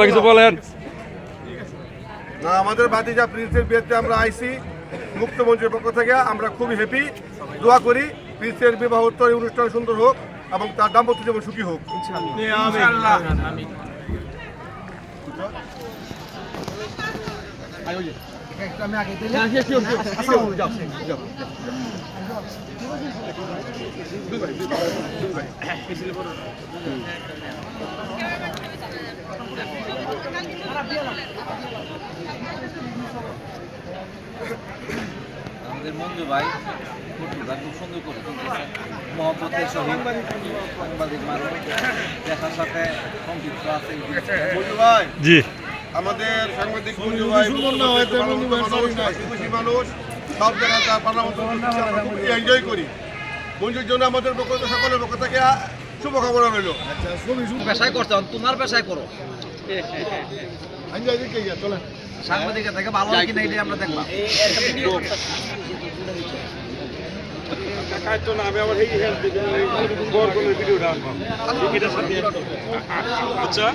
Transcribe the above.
কিছু বলেন না। আমাদের ভাতিজা প্রিন্সের বিয়েতে আমরা আইসি মুক্ত মঞ্চের পক্ষ থেকে। আমরা খুবই হ্যাপি, দোয়া করি প্রিন্সের বিবাহোত্তর অনুষ্ঠান সুন্দর হোক এবং তার দাম্পত্য জীবন সুখী হোক ইনশাআল্লাহ। আমাদের মঞ্জু ভাই খুব সুন্দর করে মহব্বতের সহিত সাংবাদিক মানুষ দেখার সাথে সংযুক্ত আছে। জি, আমাদের সাংবাদিক মঞ্জু ভাই মানুষ, সব জায়গায় তার পার্লামেন্ট এনজয় করি। মঞ্জুর জন্য আমাদের পক্ষ সকলের পক্ষ থেকে শুভকামনা রইল। পেশায় করতে তোমার পেশায় করো, সাংবাদিকের থেকে ভালো হয় কিনা এটাই আমরা দেখলাম। আচ্ছা